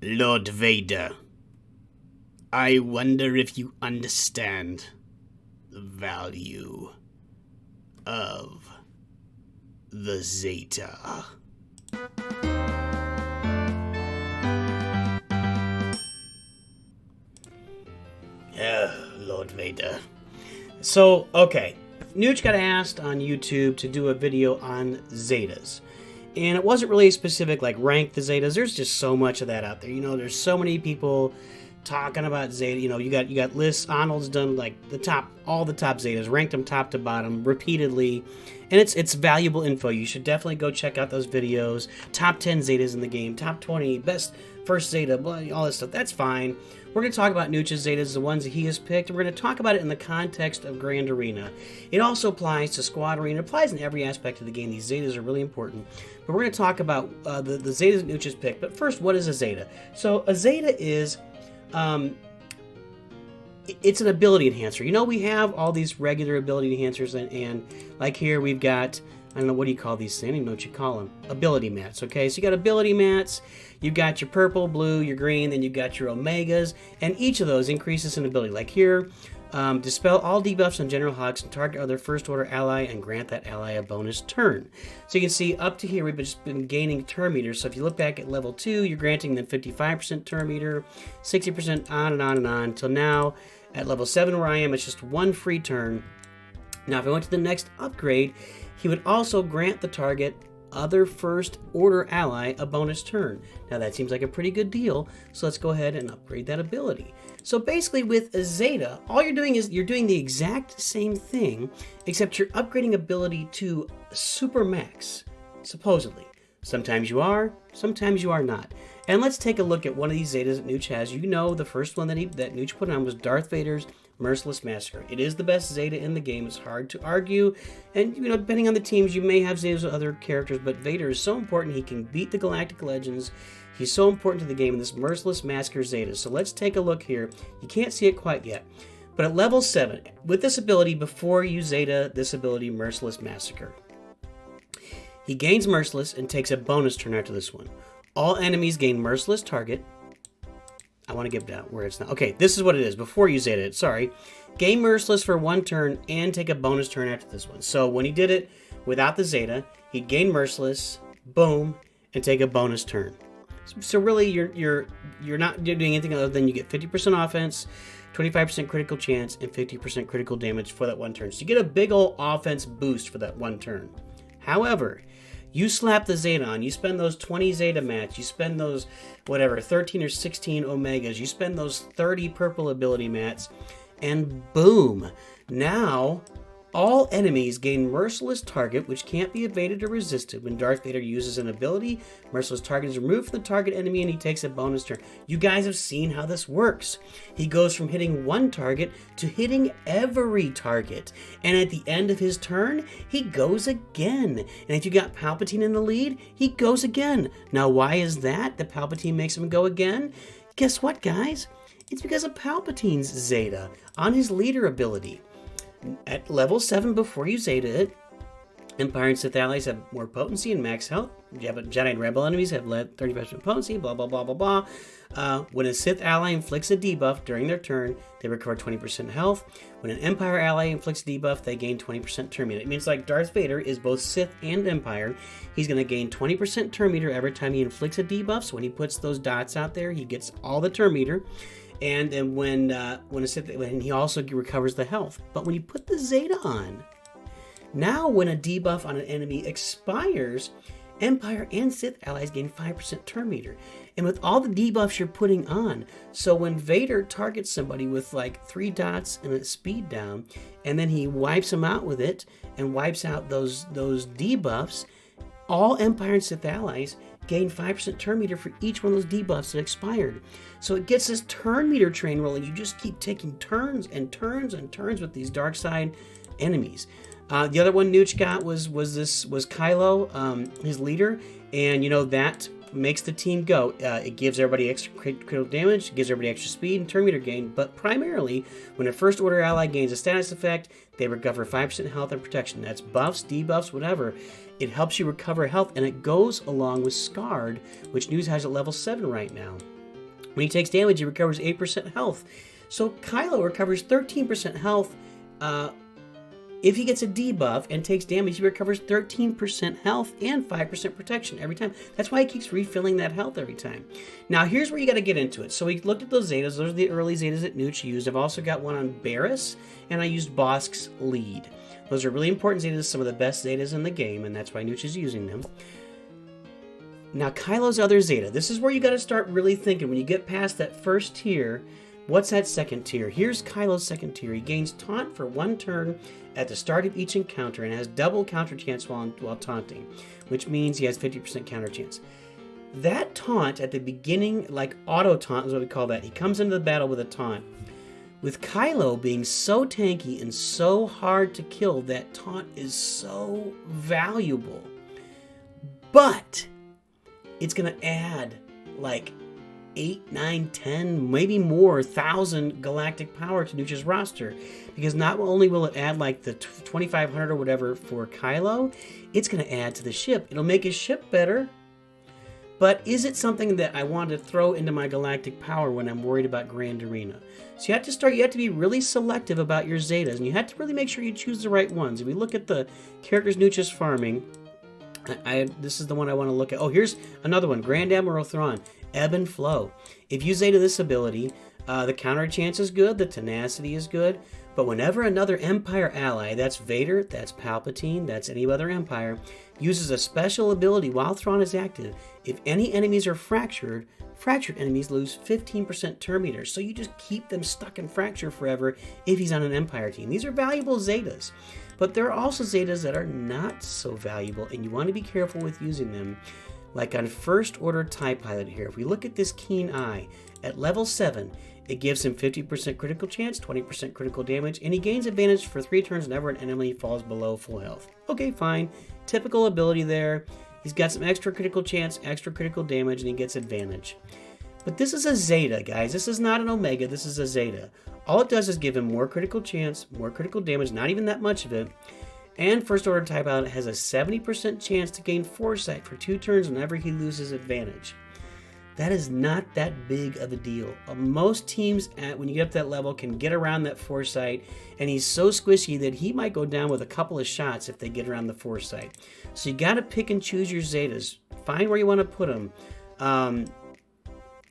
Lord Vader, I wonder if you understand the value of the Zeta. Lord Vader. So, okay. NOOCH got asked on YouTube to do a video on Zetas. And it wasn't really specific, like rank the Zetas. There's just so much of that out there. You know, there's so many people talking about Zeta. You know, you got lists. Arnold's done like all the top Zetas, ranked them top to bottom repeatedly. And it's valuable info. You should definitely go check out those videos. Top 10 Zetas in the game, top 20, best first Zeta, all this stuff. That's fine. We're going to talk about NOOCH's Zetas, the ones that he has picked, and we're going to talk about it in the context of Grand Arena. It also applies to Squad Arena. It applies in every aspect of the game. These Zetas are really important. But we're going to talk about the Zetas that NOOCH has picked. But first, what is a Zeta? So a Zeta is... it's an ability enhancer. You know, we have all these regular ability enhancers, and like here we've got, I don't know, what do you call these things? I don't even know what you call them. Ability mats, okay? So you got ability mats, you've got your purple, blue, your green, then you've got your omegas, and each of those increases in ability. Like here, dispel all debuffs on general hugs and target other first order ally and grant that ally a bonus turn. So you can see up to here we've just been gaining turn meters. So if you look back at level 2, you're granting them 55% turn meter, 60% on and on and on, until now at level 7 where I am, it's just one free turn. Now if I went to the next upgrade, he would also grant the target other first order ally a bonus turn. Now that seems like a pretty good deal, so let's go ahead and upgrade that ability. So basically with a Zeta, all you're doing is you're doing the exact same thing, except you're upgrading ability to super max, supposedly. Sometimes you are, sometimes you are not. And let's take a look at one of these Zetas that NOOCH has. You know the first one that NOOCH put on was Darth Vader's Merciless Massacre. It is the best Zeta in the game. It's hard to argue. And, you know, depending on the teams, you may have Zetas with other characters, but Vader is so important. He can beat the Galactic Legends. He's so important to the game in this Merciless Massacre Zeta. So let's take a look here. You can't see it quite yet. But at level 7, with this ability, before you Zeta this ability, Merciless Massacre, he gains Merciless and takes a bonus turn after this one. All enemies gain Merciless target. I want to get down where it's not. Okay, this is what it is before you Zeta it. Sorry. Gain Merciless for one turn and take a bonus turn after this one. So when he did it without the Zeta, he'd gain Merciless, boom, and take a bonus turn. So really, you're not doing anything other than you get 50% offense, 25% critical chance, and 50% critical damage for that one turn. So you get a big old offense boost for that one turn. However, you slap the Zeta on, you spend those 20 Zeta mats, you spend those, whatever, 13 or 16 Omegas, you spend those 30 purple ability mats, and boom, now all enemies gain Merciless target, which can't be evaded or resisted. When Darth Vader uses an ability, Merciless target is removed from the target enemy and he takes a bonus turn. You guys have seen how this works. He goes from hitting one target to hitting every target. And at the end of his turn, he goes again. And if you got Palpatine in the lead, he goes again. Now, why is that? The Palpatine makes him go again? Guess what, guys? It's because of Palpatine's Zeta on his leader ability. At level 7, before you Zeta it, Empire and Sith allies have more potency and max health. Jedi and Rebel enemies have 35% potency, blah, blah, blah, blah, blah. When a Sith ally inflicts a debuff during their turn, they recover 20% health. When an Empire ally inflicts a debuff, they gain 20% turn meter. It means like Darth Vader is both Sith and Empire. He's going to gain 20% turn meter every time he inflicts a debuff. So when he puts those dots out there, he gets all the turn meter. And when he also recovers the health. But when you put the Zeta on, now when a debuff on an enemy expires, Empire and Sith allies gain 5% turn meter. And with all the debuffs you're putting on, so when Vader targets somebody with like 3 dots and a speed down, and then he wipes them out with it and wipes out those debuffs, all Empire and Sith allies gain 5% turn meter for each one of those debuffs that expired. So it gets this turn meter train rolling. You just keep taking turns and turns and turns with these dark side enemies. The other one NOOCH got was Kylo, his leader, and you know that makes the team go. It gives everybody extra critical damage, gives everybody extra speed and turn meter gain, but primarily when a first order ally gains a status effect, they recover 5% health and protection. That's buffs, debuffs, whatever. It helps you recover health, and it goes along with Scarred, which NOOCH has at level 7 right now. When he takes damage, he recovers 8% health. So Kylo recovers 13% health. If he gets a debuff and takes damage, he recovers 13% health and 5% protection every time. That's why he keeps refilling that health every time. Now, here's where you got to get into it. So we looked at those Zetas. Those are the early Zetas that NOOCH used. I've also got one on Barriss, and I used Bosk's lead. Those are really important Zetas, some of the best Zetas in the game, and that's why NOOCH is using them. Now, Kylo's other Zeta. This is where you got to start really thinking. When you get past that first tier, what's that second tier? Here's Kylo's second tier. He gains taunt for 1 turn at the start of each encounter and has double counter chance while taunting, which means he has 50% counter chance. That taunt at the beginning, like auto taunt is what we call that. He comes into the battle with a taunt. With Kylo being so tanky and so hard to kill, that taunt is so valuable. But it's going to add like 8, 9, 10, maybe more, 1,000 galactic power to NOOCH's roster. Because not only will it add like the 2,500 or whatever for Kylo, it's going to add to the ship. It'll make his ship better. But is it something that I want to throw into my galactic power when I'm worried about Grand Arena? So you have to be really selective about your Zetas, and you have to really make sure you choose the right ones. If we look at the characters NOOCH is farming, this is the one I want to look at. Oh, here's another one, Grand Admiral Thrawn. Ebb and Flow. If you Zeta this ability, the counter chance is good, the tenacity is good, but whenever another Empire ally, that's Vader, that's Palpatine, that's any other Empire, uses a special ability while Thrawn is active, if any enemies are fractured enemies lose 15% turn meter, so you just keep them stuck in fracture forever if he's on an Empire team. These are valuable Zetas, but there are also Zetas that are not so valuable, and you want to be careful with using them. Like on First Order TIE Pilot here, if we look at this Keen Eye, at level 7, it gives him 50% critical chance, 20% critical damage, and he gains advantage for 3 turns whenever an enemy falls below full health. Okay, fine. Typical ability there. He's got some extra critical chance, extra critical damage, and he gets advantage. But this is a Zeta, guys. This is not an Omega, this is a Zeta. All it does is give him more critical chance, more critical damage, not even that much of it. And First Order TIE Pilot has a 70% chance to gain Foresight for 2 turns whenever he loses advantage. That is not that big of a deal. Most teams, when you get up that level, can get around that Foresight, and he's so squishy that he might go down with a couple of shots if they get around the Foresight. So you got to pick and choose your Zetas. Find where you want to put them.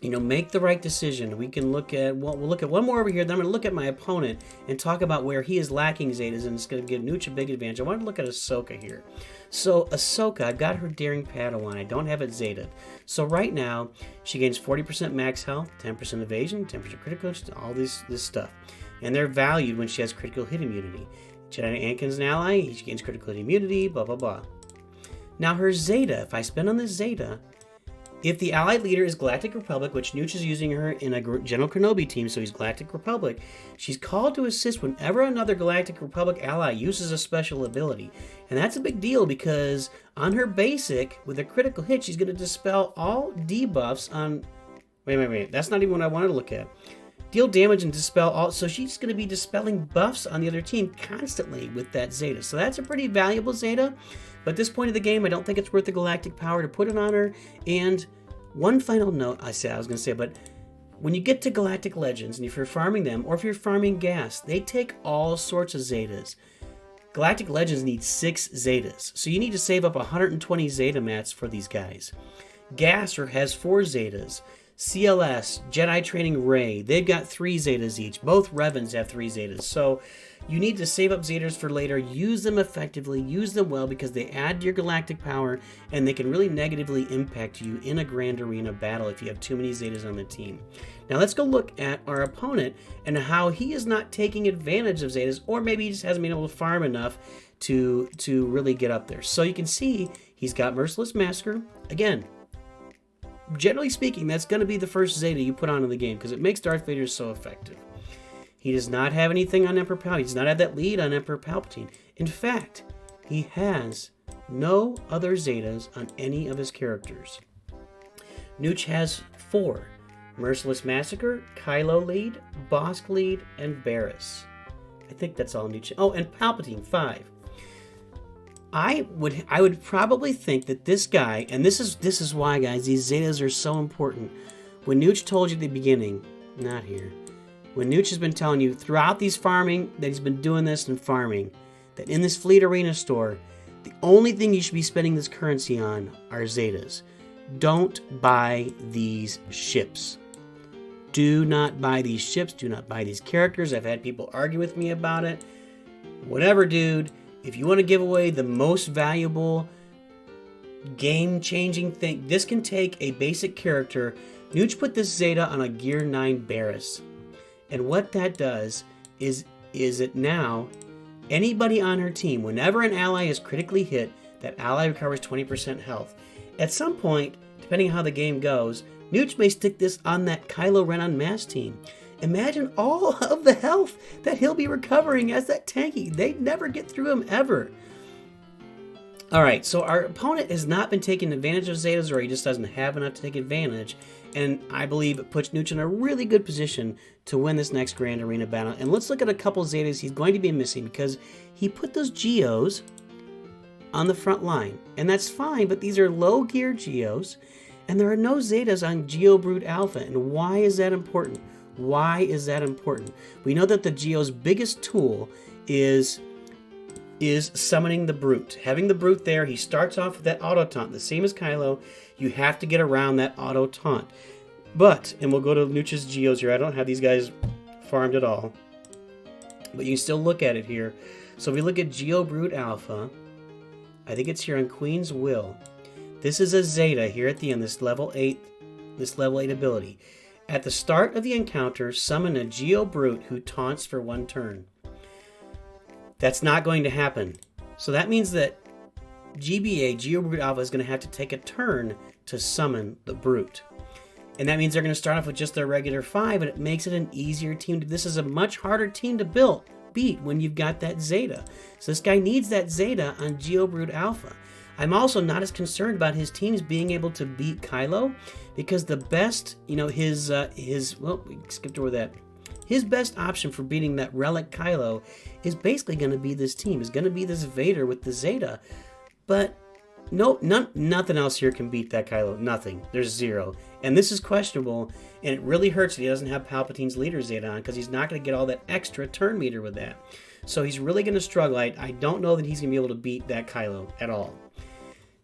Make the right decision. We can look at, we'll look at one more over here, then I'm going to look at my opponent and talk about where he is lacking Zetas, and it's going to give NOOCH a big advantage. I want to look at Ahsoka here. So Ahsoka, I've got her Daring Padawan. I don't have it Zeta. So right now, she gains 40% max health, 10% evasion, 10% critical, all this stuff. And they're valued when she has critical hit immunity. Jedi Anakin's an ally, she gains critical hit immunity, blah, blah, blah. Now her Zeta, if I spend on this Zeta, if the allied leader is Galactic Republic, which NOOCH is using her in a General Kenobi team, so he's Galactic Republic, she's called to assist whenever another Galactic Republic ally uses a special ability. And that's a big deal because on her basic, with a critical hit, she's going to dispel all debuffs on... Wait. That's not even what I wanted to look at. Deal damage and dispel all... So she's going to be dispelling buffs on the other team constantly with that Zeta. So that's a pretty valuable Zeta. But at this point of the game, I don't think it's worth the galactic power to put it on her. And one final note, but when you get to Galactic Legends, and if you're farming them, or if you're farming gas, they take all sorts of Zetas. Galactic Legends need 6 Zetas, so you need to save up 120 Zeta mats for these guys. Gasser has 4 Zetas. CLS, Jedi Training Ray, they've got 3 Zetas each. Both Revans have 3 Zetas. So you need to save up Zetas for later, use them effectively, use them well, because they add to your galactic power, and they can really negatively impact you in a Grand Arena battle if you have too many Zetas on the team. Now let's go look at our opponent and how he is not taking advantage of Zetas, or maybe he just hasn't been able to farm enough to really get up there. So you can see he's got Merciless Massacre. Again, generally speaking, that's going to be the first Zeta you put on in the game because it makes Darth Vader so effective. He does not have anything on Emperor Palpatine. He does not have that lead on Emperor Palpatine. In fact, he has no other Zetas on any of his characters. NOOCH has 4. Merciless Massacre, Kylo lead, Bosk lead, and Barriss. I think that's all NOOCH. Oh, and Palpatine, 5. I would probably think that this guy, and this is why, guys, these Zetas are so important. When NOOCH told you at the beginning, not here, when NOOCH has been telling you throughout these farming, that he's been doing this and farming, that in this Fleet Arena store, the only thing you should be spending this currency on are Zetas. Don't buy these ships. Do not buy these ships. Do not buy these characters. I've had people argue with me about it. Whatever, dude. If you want to give away the most valuable, game-changing thing, this can take a basic character. NOOCH put this Zeta on a Gear 9 Barris. And what that does is it now, anybody on her team, whenever an ally is critically hit, that ally recovers 20% health. At some point, depending on how the game goes, NOOCH may stick this on that Kylo Ren on Mass team. Imagine all of the health that he'll be recovering as that tanky. They'd never get through him ever. Alright, so our opponent has not been taking advantage of Zetas, or he just doesn't have enough to take advantage. And I believe it puts NOOCH in a really good position to win this next Grand Arena battle. And let's look at a couple Zetas he's going to be missing, because he put those Geos on the front line. And that's fine, but these are low gear Geos. And there are no Zetas on Geobrood Alpha. And why is that important? Why is that important? We know that the Geo's biggest tool is summoning the Brute. Having the Brute there, he starts off with that auto taunt, the same as Kylo. You have to get around that auto taunt. But, and we'll go to NOOCH's Geos here. I don't have these guys farmed at all. But you can still look at it here. So if we look at Geobrood Alpha, I think it's here on Queen's Will. This is a Zeta here at the end, this level 8 ability. At the start of the encounter, summon a Geobrute who taunts for 1 turn. That's not going to happen. So that means that Geobrood Alpha, is going to have to take a turn to summon the Brute. And that means they're going to start off with just their regular 5, and it makes it an easier team. This is a much harder team to beat when you've got that Zeta. So this guy needs that Zeta on Geobrood Alpha. I'm also not as concerned about his teams being able to beat Kylo, because the best, well, we skipped over that. His best option for beating that Relic Kylo is basically going to be this team. Is going to be this Vader with the Zeta. But nothing else here can beat that Kylo. Nothing. There's 0. And this is questionable, and it really hurts that he doesn't have Palpatine's leader Zeta on, because he's not going to get all that extra turn meter with that. So he's really going to struggle. I don't know that he's going to be able to beat that Kylo at all.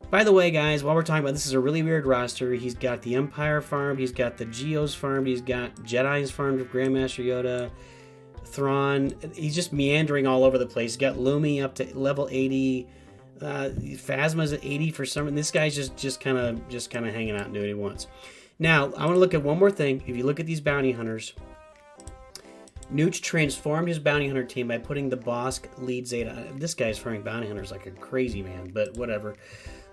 By the way, guys, while we're talking about this, is a really weird roster. He's got the Empire farmed, he's got the Geos farmed, he's got Jedi's farmed with Grandmaster Yoda, Thrawn. He's just meandering all over the place. He's got Lumi up to level 80. Phasma's at 80 for some. And this guy's just kind of hanging out and doing what he wants. Now, I want to look at one more thing. If you look at these bounty hunters, NOOCH transformed his bounty hunter team by putting the Bosk lead Zeta. This guy's farming bounty hunters like a crazy man, but whatever.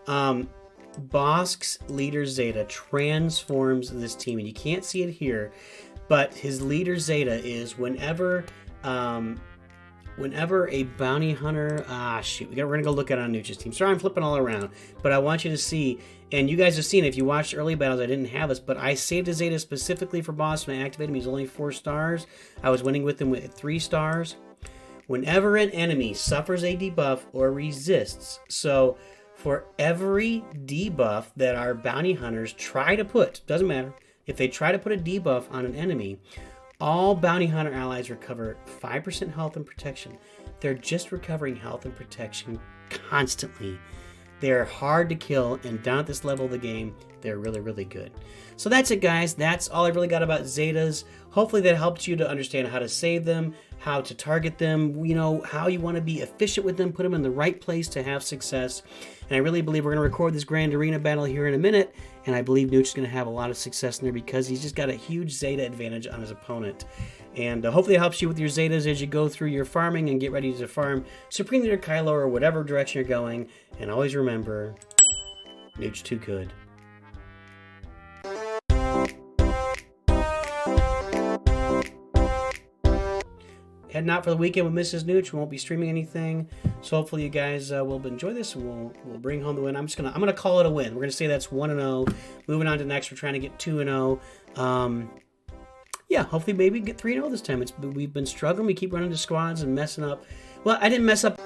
Bosk's leader Zeta transforms this team, and you can't see it here, but his leader Zeta is whenever a bounty hunter, we're gonna go look at it on NOOCH's team. Sorry, I'm flipping all around, but I want you to see, and you guys have seen it. If you watched early battles, I didn't have this, but I saved a Zeta specifically for Bosk. When I activated him, he's only 4 stars. I was winning with him with 3 stars. Whenever an enemy suffers a debuff or resists, so for every debuff that our bounty hunters try to put, doesn't matter, if they try to put a debuff on an enemy, all bounty hunter allies recover 5% health and protection. They're just recovering health and protection constantly. They're hard to kill, and down at this level of the game, they're really, really good. So that's it, guys. That's all I really got about Zetas. Hopefully that helped you to understand how to save them, how to target them, how you want to be efficient with them, put them in the right place to have success. And I really believe we're going to record this Grand Arena battle here in a minute, and I believe NOOCH is going to have a lot of success in there because he's just got a huge Zeta advantage on his opponent. And hopefully it helps you with your Zetas as you go through your farming and get ready to farm Supreme Leader Kylo or whatever direction you're going. And always remember, NOOCH too good. Heading out for the weekend with Mrs. NOOCH. We won't be streaming anything, so hopefully you guys will enjoy this, and we'll bring home the win. I'm gonna call it a win. We're gonna say that's 1-0. Moving on to next, we're trying to get 2-0. Yeah, hopefully maybe get 3-0 this time. We've been struggling. We keep running to squads and messing up. Well, I didn't mess up.